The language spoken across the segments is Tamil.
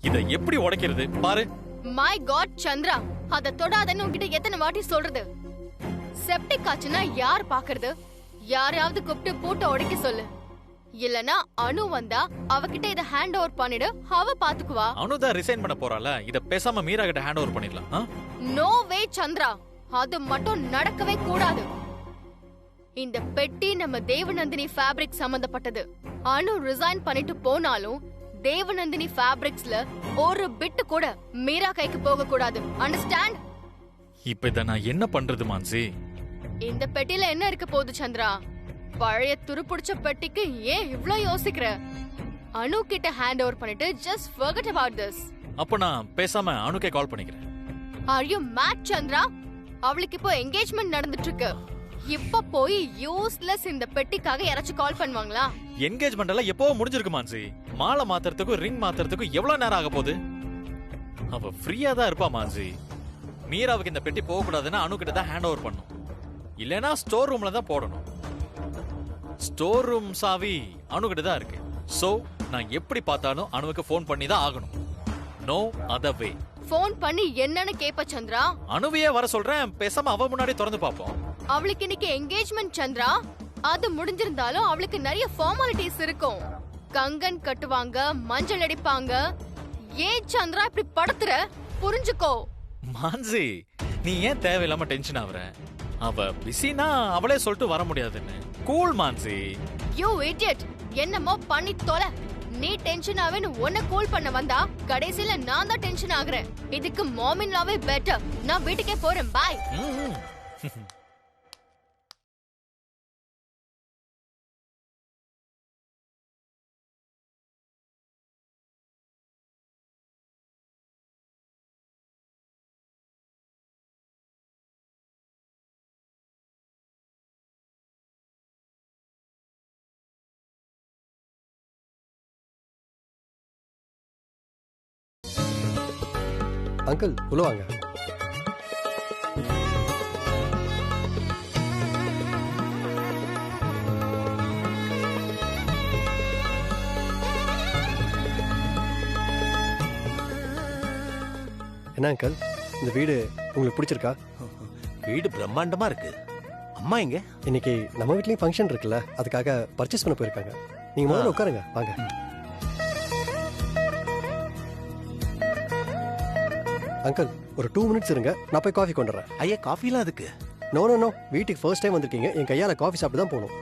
இத எப்படி உடைக்கிறது பாரு. மை காட் சந்திரா, அத தொடாதன்னு உன்கிட்ட எத்தனை வாட்டி சொல்றது? செப்டிக் ஆச்சுன்னா யார் பாக்குறது? யாரையாவது கூப்பிட்டு பூட்டை உடைக்க சொல்லு. இல்லனா அனு வந்தா அவகிட்ட இத ஹேண்ட் ஓவர் பண்ணிடு, அவ பாத்துக்குவா. அனு தான் ரிசைன் பண்ண போறாள, இத பேசாம மீரா கிட்ட ஹேண்ட் ஓவர் பண்ணிடலாம். நோ வே சந்திரா, அது மட்டும் நடக்கவே கூடாது. இந்த பெட்டி நம்ம தேவநந்தினி ஃபேப்ரிக் சம்பந்தப்பட்டது. அனு ரிசைன் பண்ணிட்டு போனாலும் தேவநந்தினி ஃபேப்ரிக்ஸ்ல ஒரு பிட் கூட மீரா கைக்கு போக கூடாது. அண்டர்ஸ்டாண்ட்? இப்ப இத நான் என்ன பண்றது மான்சி? இந்த பெட்டில என்ன இருக்க போகுது சந்திரா? பழைய துருப்புடிச்ச பெட்டிக்கு ஏன் இவ்ளோ யோசிக்கிற? அனு கிட்ட ஹேண்ட் ஓவர் பண்ணிட்டு just forget about this. அப்ப நான் பேசாம அனுக்கே கால் பண்ணிக்கிறேன். Are you mad Chandra? அவளுக்கு இப்போ என்கேஜ்மெண்ட் நடந்துட்டு இருக்கு. இப்ப போய் யூஸ்லெஸ் இந்த பெட்டிக்காக யாராச்சும் கால் பண்ணுவாங்களா? என்கேஜ்மெண்ட் எல்லாம் எப்போ முடிஞ்சிருக்கு மான்சி. மாலை மாத்துறதுக்கு ரிங் மாத்துறதுக்கு எவ்வளவு நேரம் ஆக போகுது? அவ ஃப்ரீயா தான் இருப்பா மான்சி. மீராவுக்கு இந்த பெட்டி போக கூடாதுன்னா அனு கிட்ட தான் ஹேண்ட் ஓவர் பண்ணும். இல்லனா ஸ்டோர் ரூம்ல தான் போடணும். ஸ்டோர் ரூம் சாவி அனு கிட்ட தான் இருக்கு. சோ நான் எப்படி பார்த்தாலும் அனுவுக்கு ஃபோன் பண்ணி தான் ஆகணும். No other way. ஃபோன் பண்ணி என்னன்னு கேப்ப சந்திரா? அனுவையே வர சொல்றேன், பேசாம அவ முன்னாடி திறந்து பாப்போம். அவளுக்கு இன்னைக்கு என்கேஜ்மெண்ட் சந்திரா. அது முடிஞ்சிருந்தாலும் அவளுக்கு நிறைய ஃபார்மாலிட்டிஸ் இருக்கும். கங்கன் கட்டுவாங்க, மஞ்சள் அடிப்பாங்க. ஏன் சந்திரா இப்படி படுத்துற? புரிஞ்சுக்கோ. மான்சி, நீ ஏன் தேவையில்லாம டென்ஷன் ஆவற? அவ பிஸினா அவளே சொல்லிட்டு வர முடியாதுன்னு. கூல் மான்சி. யூ இடியட், என்னமோ பண்ணி தொலை. நீ டென்ஷன் ஆவேன்னு உன்னை கூல் பண்ண வந்தா கடைசியில நான் தான் டென்ஷன் ஆகுறேன். இதுக்கு மாமின்லாவே பெட்டர். நான் வீட்டுக்கே போறேன். பாய். அங்கிள் உள்ள வாங்க. என்ன அங்கிள், இந்த வீடு உங்களுக்கு பிடிச்சிருக்கா? வீடு பிரம்மாண்டமா இருக்கு. அம்மா எங்க? இன்னைக்கு நம்ம வீட்லயும் ஃபங்க்ஷன் இருக்குல்ல, அதுக்காக பர்ச்சேஸ் பண்ண போயிருக்காங்க. நீங்க முதல்ல உட்காருங்க, வாங்க. அங்கிள் ஒரு 2 மினிட்ஸ் இருங்க, நான் போய் காஃபி கொண்டு வரேன். ஐயா காஃபிலாம் அதுக்கு? நோ நோ நோ, வீட்டுக்கு ஃபர்ஸ்ட் டைம் வந்திருக்கீங்க, என் கையால காஃபி சாப்பிட்டு தான் போகணும்.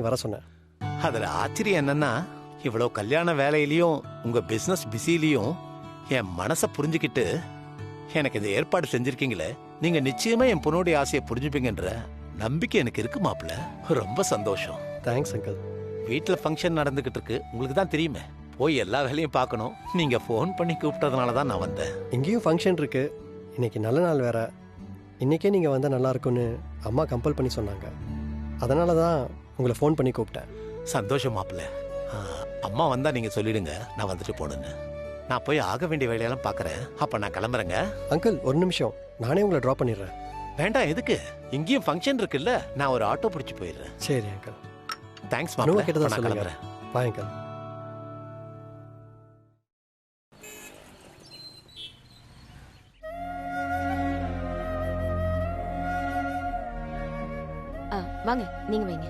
வர சொன்னேன். அதுல ஆச்சரியம் என்னன்னா, இவ்வளவு கல்யாண வேலையிலயும் உங்க பிசினஸ் பிஸிலையும் என் மனசை புரிஞ்சுக்கிட்டு எனக்கு இந்த ஏற்பாடு செஞ்சிருக்கீங்களே, நீங்க நிச்சயமா என் பொண்ணுடைய ஆசையை புரிஞ்சுப்பீங்கன்ற நம்பிக்கை எனக்கு இருக்கு மாப்ள. ரொம்ப சந்தோஷம். Thanks uncle. வீட்டுல ஃபங்க்ஷன் நடந்துகிட்டு இருக்கு, உங்களுக்கு தான் தெரியுமே. போய் எல்லா வேலையும் பார்க்கணும். நீங்க ஃபோன் பண்ணி கூப்பிட்டதுனால தான் நான் வந்தேன். இங்கேயும் ஃபங்க்ஷன் இருக்கு, இன்னைக்கு நல்ல நாள் வேற. இன்னைக்கே நீங்க வந்தா நல்லா இருக்கும்னு அம்மா கம்பல் பண்ணி சொன்னாங்க. அதனால தான் உங்களை ஃபோன் பண்ணி கூப்பிட்டேன். சந்தோஷம் மாப்ள. அம்மா வந்தா நீங்க சொல்லிடுங்க, நான் வந்துட்டு போடுங்க. நான் போய் ஆக வேண்டிய வேலையெல்லாம் பார்க்கறேன். அப்ப நான் கிளம்புறேங்க. அங்கிள் ஒரு நிமிஷம், நானே உங்களை ட்ராப் பண்ணிடுறேன். வேண்டாம், எதுக்கு? இங்கேயும் ஃபங்க்ஷன் இருக்குல்ல, நான் ஒரு ஆட்டோ பிடிச்சி போயிடுறேன். சரி அங்கிள். தேங்க்ஸ் அனுவ மாப்ள. கிட்ட தான் நான் சொல்லுங்க. கிளம்புறேன். Bye uncle. வாங்க, நீங்க வைங்க.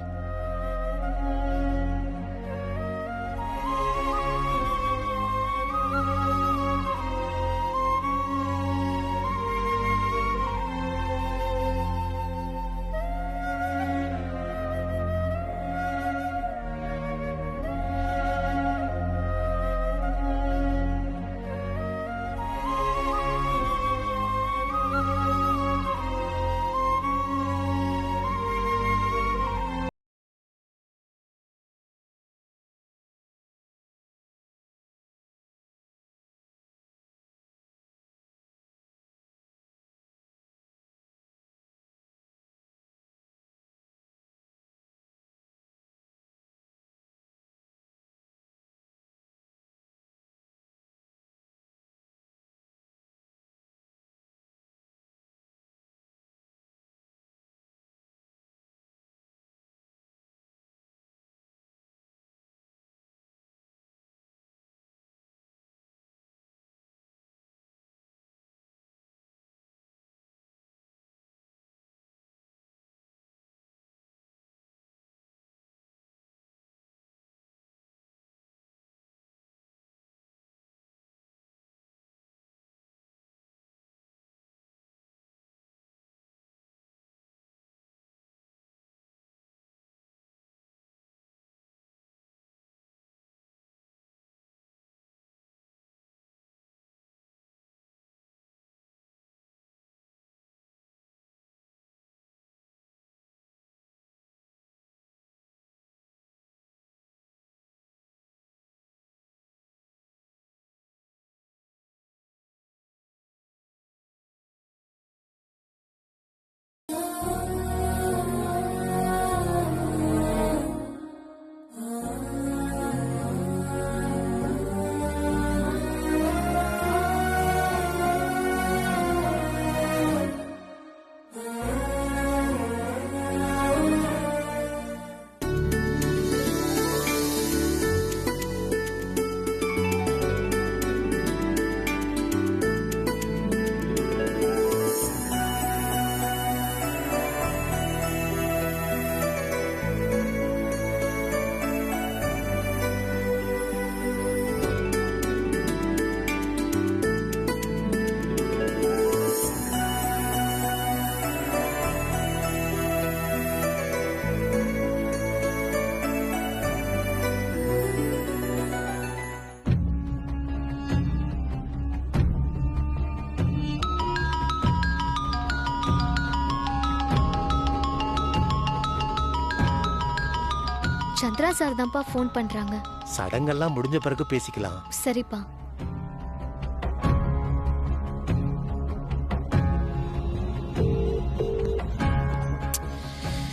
சந்திரா சார் தான்ப்பா ஃபோன் பண்றாங்க. சடங்கெல்லாம் முடிஞ்ச பிறகு பேசிக்கலாம். சரிப்பா.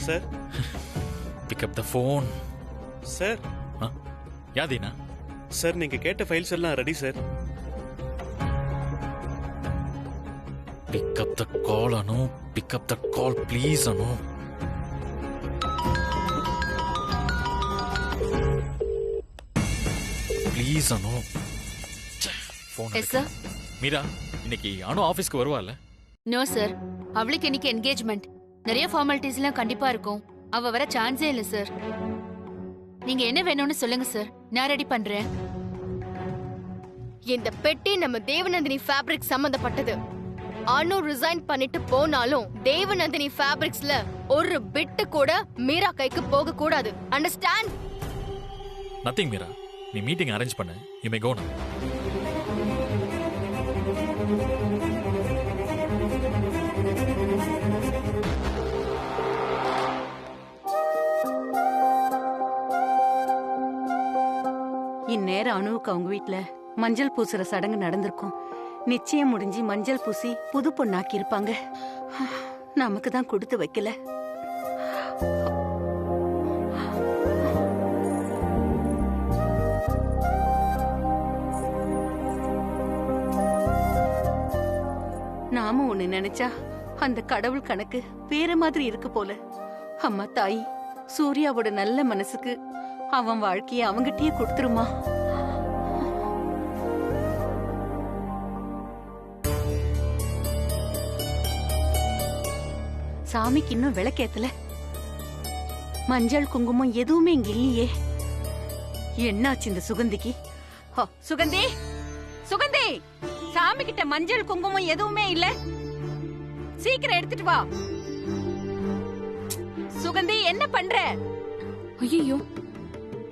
Sir pick up the phone. Sir யாதீனா? சார் நீங்க கேட்ட ஃபைல்ஸ் எல்லாம் ready sir. Pick up the call Anu. Pick up the call please Anu. Please Anu. Phone. Yes sir. Meera, இன்னைக்கு அனு ஆபீஸ்க்கு வருவாள்ல? நோ சார், அவளுக்கு இன்னைக்கு என்கேஜ்மெண்ட். நிறைய ஃபார்மாலிட்டிஸ்லாம் கண்டிப்பா இருக்கும். அவ வர சான்ஸே இல்ல சார். நீங்க என்ன வேணும்னு சொல்லுங்க சார், நான் ரெடி பண்றேன். இந்த பெட்டி நம்ம தேவநந்தினி ஃபேப்ரிக் சம்பந்தப்பட்டது. அனு ரிசைன் பண்ணிட்டு போனாலும் தேவநந்தினி ஃபேப்ரிக்ஸ்ல ஒரு பிட்டு கூட மீரா கைக்கு போக கூடாது. அண்டர்ஸ்டாண்ட்? நத்திங் மீரா, நீ மீட்டிங் அரேஞ்ச் பண்ணு. யூ மே கோ நவ. இந்நேரம் அனுவுக்கு அவங்க வீட்ல மஞ்சள் பூசுற சடங்கு நடந்திருக்கும். நிச்சயம் முடிஞ்சு மஞ்சள் பூசி புது பொண்ணாக்கி இருப்பாங்க. நமக்கு தான் கொடுத்து வைக்கல. நாம ஒண்ணு நினைச்சா அந்த கடவுள் கணக்கு வேற மாதிரி இருக்கு போல. அம்மா தாய், சூர்யாவோட நல்ல மனசுக்கு அவன் வாழ்க்கைய அவங்கிட்டயே கொடுத்துருமா. சாமிக்கு இன்னும் விளக்கேத்தல. மஞ்சள் குங்குமம் எதுவுமே இங்க இல்லையே. என்னாச்சு இந்த சுகந்திக்கு? சுகந்தி, சுகந்தி, சாமி கிட்ட மஞ்சள் குங்குமம் எதுவுமே இல்ல. சீக்கிரம் எடுத்துட்டு வா. சுகந்தி, என்ன பண்ற? ஐயோ,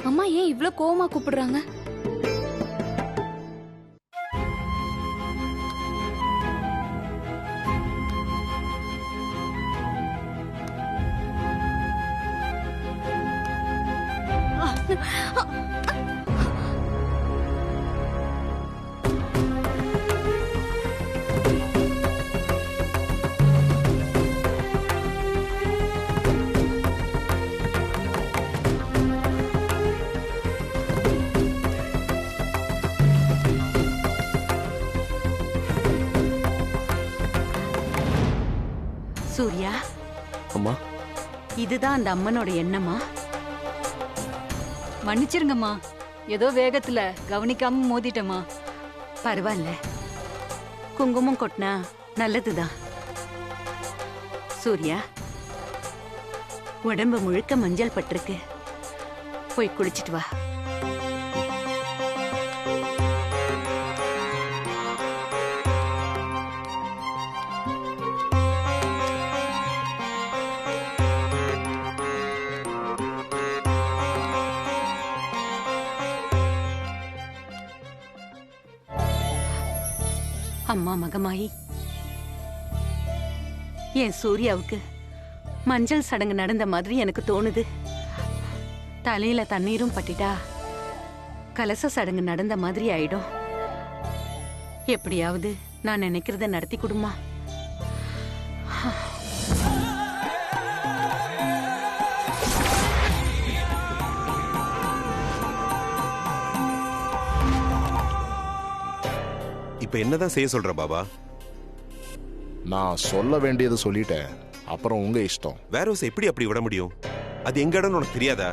அம்மா ஏன் இவ்ளோ கோவமா கூப்பிடுறாங்க? சூர்யா, அம்மா, இதுதான் அந்த அம்மனோட எண்ணமா? மன்னிச்சிருங்கம்மா, ஏதோ வேகத்துல கவனிக்காம மோதிட்டமா. பரவாயில்ல, குங்குமம் கொட்டினா நல்லதுதான். சூர்யா, உடம்பு முழுக்க மஞ்சள் பட்டிருக்கு. போய் குளிச்சிட்டு வா. அம்மா மகமாயி, என் சூர்யாவுக்கு மஞ்சள் சடங்கு நடந்த மாதிரி எனக்கு தோணுது. தலையில தண்ணீரும் பட்டிட்டா கலச சடங்கு நடந்த மாதிரி ஆயிடும். எப்படியாவது நான் நினைக்கிறத நடத்தி கொடுமா. இப்ப என்னதான் செய்ய சொல்ற பாபா? நான் சொல்ல வேண்டியது சொல்லிட்டேன், அப்புறம் உங்க இஷ்டம். வேர் ஹவுஸ் எப்படி அப்படி விட முடியும்? அது எங்க இடம்னு உனக்கு தெரியாதா?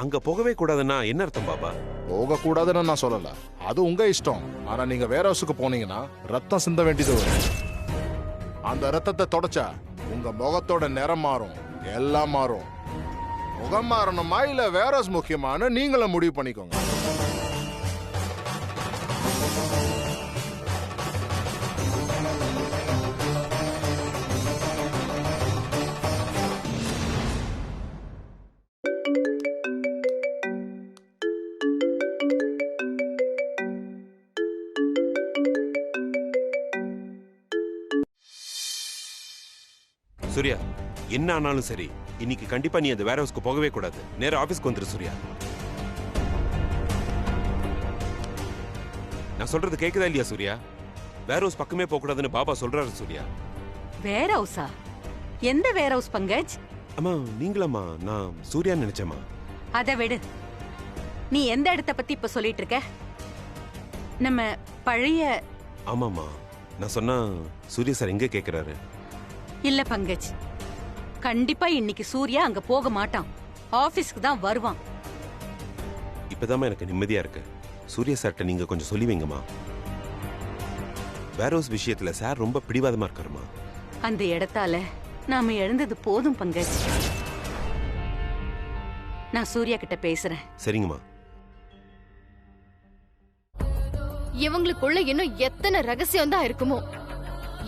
அங்க போகவே கூடாதுன்னா என்ன அர்த்தம் பாபா? போக கூடாதுன்னு நான் சொல்லல, அது உங்க இஷ்டம். ஆனா நீங்க வேற ஹவுஸுக்கு போனீங்கன்னா ரத்தம் சிந்த வேண்டியது வரும். அந்த ரத்தத்தை தொடச்சா உங்க முகத்தோட நிறம் மாறும், எல்லாம் மாறும். முகம் மாறணுமா இல்ல வேற ஹவுஸ் முக்கியமான நீங்களும் முடிவு பண்ணிக்கோங்க. சூர்யா, என்ன ஆனாலும் சரி இன்னைக்கு கண்டிப்பா நீ அந்த வேர் ஹவுஸ்க்கு போகவே கூடாது. நேரா ஆபீஸ்க்கு வந்துரு சூர்யா. நான் சொல்றது கேக்குதா இல்லையா சூர்யா? வேர் ஹவுஸ் பக்கமே போக கூடாதுன்னு பாபா சொல்றாரு சூர்யா. வேர் ஹவுஸா? எந்த வேர் ஹவுஸ் பங்கஜ்? அம்மா நீங்களாம்மா? நான் சூர்யா நினைச்சேம்மா. அதை விடு. நீ எந்த இடத்த பத்தி இப்ப சொல்லிட்டு இருக்க? நம்ம பழைய... ஆமாம்மா, நான் சொன்னா சூர்யா சார் எங்க கேக்குறாரு? இல்ல பங்கஜ், கண்டிப்பா இன்னைக்கு சூர்யா அங்க போக மாட்டான். ஆபீஸ்க்கு தான் வருவான். இப்பதாம்மா எனக்கு நிம்மதியா இருக்கு. சூர்யா சார்ட்ட நீங்க கொஞ்சம் சொல்லி வைங்கம்மா. வேர் ஹவுஸ் விஷயத்துல சார் ரொம்ப பிடிவாதமா இருக்காருமா. அந்த இடத்தால நாம எழுந்தது போதும் பங்கஜ். நான் சூர்யா கிட்ட பேசுறேன். சரிங்கம்மா. இவங்களுக்குள்ள இன்னும் எத்தனை ரகசியம் தான் இருக்குமோ.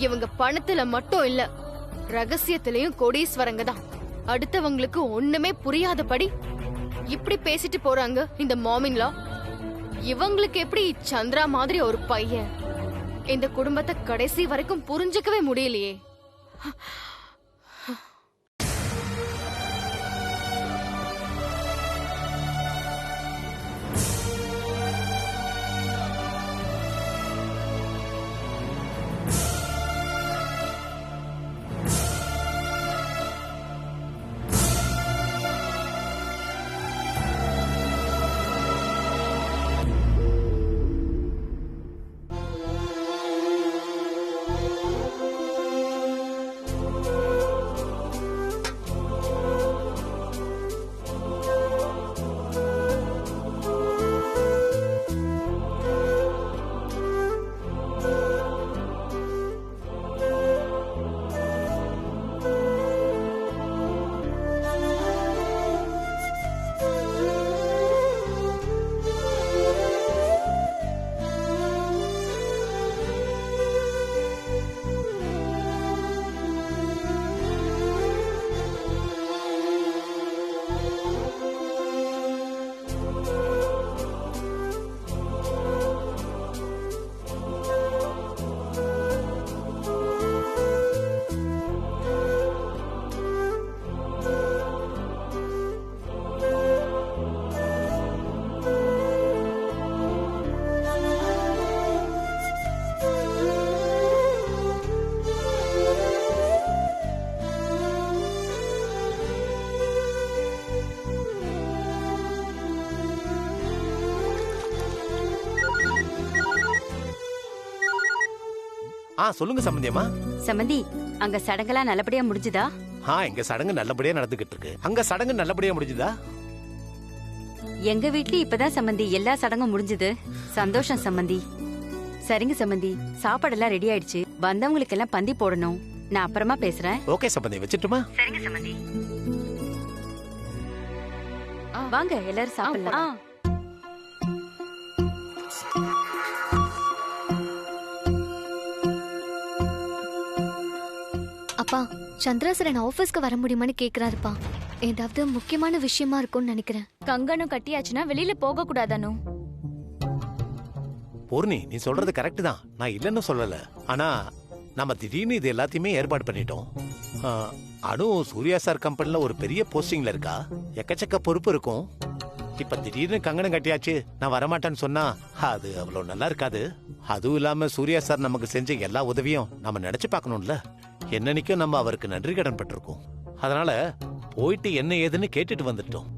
இவங்க பணத்துல மட்டும் இல்ல, ரகசியத்திலயும் கோடீஸ்வரங்க தான். அடுத்தவங்களுக்கு ஒண்ணுமே புரியாதபடி இப்படி பேசிட்டு போறாங்க இந்த மாமின்லா. இவங்களுக்கு எப்படி சந்திரா மாதிரி ஒரு பையன் இந்த குடும்பத்தை கடைசி வரைக்கும் புரிஞ்சுக்கவே முடியலையே. சொல்லுங்க சம்பந்தியம்மா. சம்பந்தி, அங்க சடங்கெல்லாம் நல்லபடியா முடிஞ்சுதா? இங்க சடங்கு நல்லபடியா நடந்துகிட்டு இருக்கு. அங்க சடங்கு நல்லபடியா முடிஞ்சுதா? எங்க வீட்லயும் இப்பதான் சம்பந்தி எல்லா சடங்கும் முடிஞ்சது. சந்தோஷம் சம்பந்தி. சரிங்க சம்பந்தி, சாப்பாடெல்லாம் ரெடி ஆயிடுச்சு. வந்தவங்களுக்கு எல்லாம் பந்தி போடணும். நான் அப்புறமா பேசுறேன். ஓகே சம்பந்தி, வச்சிட்டுமா? சரிங்க சம்பந்தி. வாங்க எல்லாரும் சாப்பிடலாம். அப்பா, சந்திரா சார் என்ன ஆபீஸ்க்கு வர முடியுமான்னு கேக்குறாருப்பா. ஏதாவது முக்கியமான விஷயமா இருக்கும்னு நினைக்கிறேன். கங்கணம் கட்டியாச்சுன்னா வெளியில போக கூடாதானோ? பூர்ணி, நீ சொல்றது கரெக்ட் தான். நான் இல்லைன்னு சொல்லல. ஆனா நம்ம திடீர்னு இது எல்லாத்தையுமே ஏற்பாடு பண்ணிட்டோம். அனு சூர்யா சார் கம்பெனில ஒரு பெரிய போஸ்டிங்ல இருக்கா. எக்கச்சக்க பொறுப்பு இருக்கும். இப்ப திடீர்னு கங்கணம் கட்டியாச்சு, நான் வரமாட்டேன்னு சொன்னா அது அவ்வளவு நல்லா இருக்காது. அதுவும் இல்லாம சூர்யா சார் நமக்கு செஞ்ச எல்லா உதவியும் நம்ம நினைச்சு பார்க்கணும்ல. என்னன்னைக்கும் நம்ம அவருக்கு நன்றி கடன் பட்டிருக்கோம். அதனால போயிட்டு என்ன ஏதுன்னு கேட்டுட்டு வந்துட்டோம்.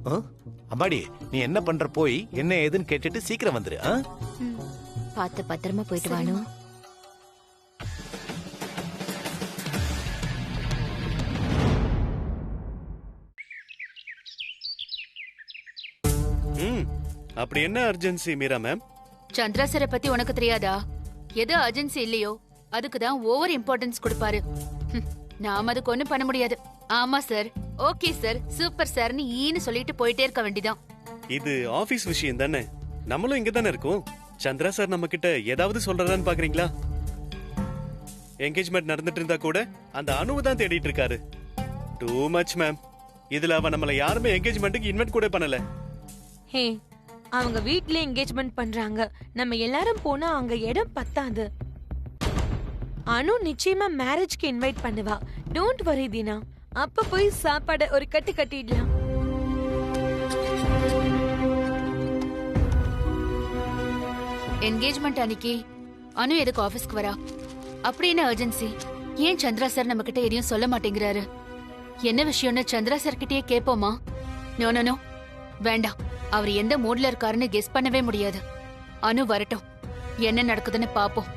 அம்மாடி, நீ என்ன பண்ற? போய் என்ன ஏதுன்னு கேட்டுட்டு சீக்கிரம் வந்துரு. பார்த்து பத்திரமா போயிட்டு வானு. அப்படி என்ன அர்ஜென்சி மீரா மேம்? சந்திரா சாரை பத்தி உனக்கு தெரியாதா? எது அர்ஜென்சி இல்லையோ அதுக்குதான் ஓவர் இம்பார்ட்டன்ஸ் கொடுப்பாரு. நாம அதுக்கு ஒண்ணும் பண்ண முடியாது. ஆமா சார், ஓகே சார், சூப்பர் சார்னு ஈன்னு சொல்லிட்டு போயிட்டே இருக்க வேண்டியதான். இது ஆபீஸ் விஷயம் தானே, நம்மளும் இங்க தானே இருக்கோம். சந்திரா சார் நம்ம கிட்ட ஏதாவது சொல்றதான்னு பாக்குறீங்களா? என்கேஜ்மெண்ட் நடந்துட்டு இருந்தா கூட அந்த அணுவை தான் தேடிட்டு இருக்காரு. Too much ma'am. இதுல அவன் நம்மள யாருமே என்கேஜ்மெண்ட்டுக்கு இன்வைட் கூட பண்ணல. ஹே, அவங்க வீட்ல என்கேஜ்மெண்ட் பண்றாங்க. நம்ம எல்லாரும் போனா அங்க இடம் பத்தாது. அனு நிச்சயமா மேரேஜ்க்கு இன்வைட் பண்ணுவா. Don't worry Dheena. அப்ப போய் சாப்பாடு ஒரு கட்டு கட்டிடலாம். என்கேஜ்மெண்ட் அன்னைக்கு அனு எதுக்கு ஆபீஸ்க்கு வரா? அப்படி என்ன அர்ஜென்சி? ஏன் சந்திரா சார் நம்ம கிட்ட எதையும் சொல்ல மாட்டேங்கிறாரு? என்ன விஷயம்னு சந்திரா சார் கிட்டயே கேட்போமா? நோ நோ நோ, வேண்டாம். அவர் எந்த மூட்ல இருக்காருன்னு கெஸ் பண்ணவே முடியாது. அனு வரட்டும், என்ன நடக்குதுன்னு பாப்போம்.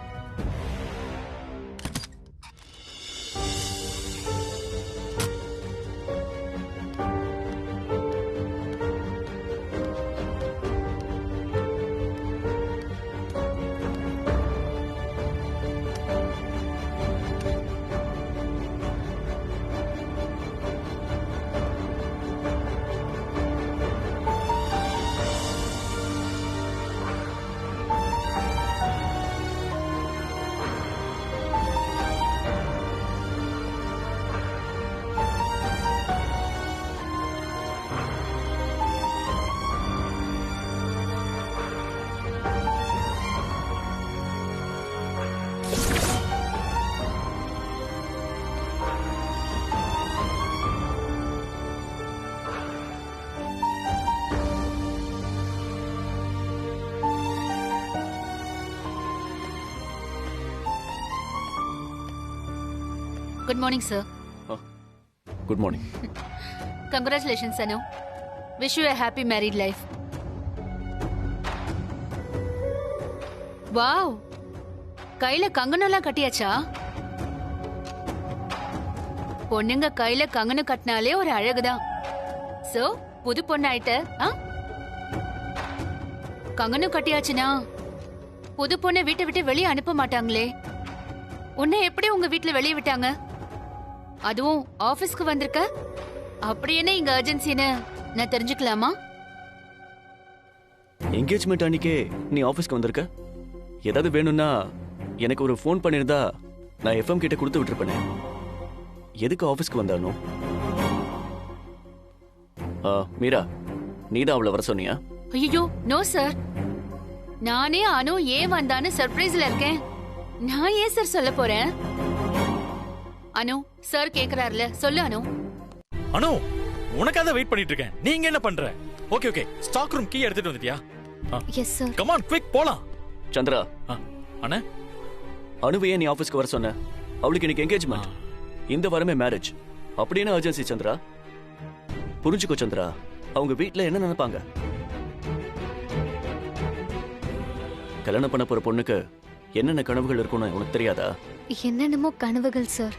Good morning sir. Good morning. Congratulations Anu. Wish you a happy married life. Wow, கையில கங்கணம்லாம் கட்டியாச்சா? பொண்ணுங்க கையில கங்கணம் கட்டினாலே ஒரு அழகுதான். சோ புது பொண்ணாயிட்ட. கங்கணம் கட்டியாச்சுனா புது பொண்ணை வீட்டை விட்டு வெளியே அனுப்ப மாட்டாங்களே. உன்னை எப்படி உங்க வீட்டுல வெளியே விட்டாங்க? அதுவும் ஆபீஸ்க்கு வந்திருக்க. அப்படி என்ன இங்க அர்ஜென்சின்னு நான் தெரிஞ்சுக்கலாமா? என்கேஜ்மெண்ட் அன்னைக்கே நீ ஆபீஸ்க்கு வந்திருக்க. ஏதாவது வேணும்னா எனக்கு ஒரு ஃபோன் பண்ணிருந்தா நான் எஃப்எம் கிட்ட கொடுத்து விட்டுருப்பேனே. எதுக்கு ஆபீஸ்க்கு வந்தானோ? மீரா, நீதான் அவளை வர சொன்னியா? ஐயோ நோ சார். நானே அனு ஏன் வந்தான்னு சர்ப்ரைஸ்ல இருக்கேன். நான் ஏன் சார் சொல்ல போறேன்? அனு சார் கேக்குறாருல, சொல்லு அனு. அனு, உனக்காக வெயிட் பண்ணிட்டு இருக்கேன். நீங்க என்ன பண்ற? Okay okay, stock room key எடுத்துட்டு வந்துட்டியா? Yes sir. Come on quick போலாம். சந்திரா, அண்ணா அனுவை ஏன் நீ ஆபீஸ்க்கு வர சொன்ன? அவளுக்கு இன்னைக்கு என்கேஜ்மெண்ட். இந்த வாரமே மேரேஜ். அப்படி என்ன அர்ஜென்சி சந்திரா? புரிஞ்சுக்கோ சந்திரா, அவங்க வீட்ல என்ன நினைப்பாங்க? கல்யாணம் பண்ண போற பொண்ணுக்கு என்னென்ன கனவுகள் இருக்கும்னு உனக்கு தெரியாதா? என்னென்னமோ கனவுகள் சார்.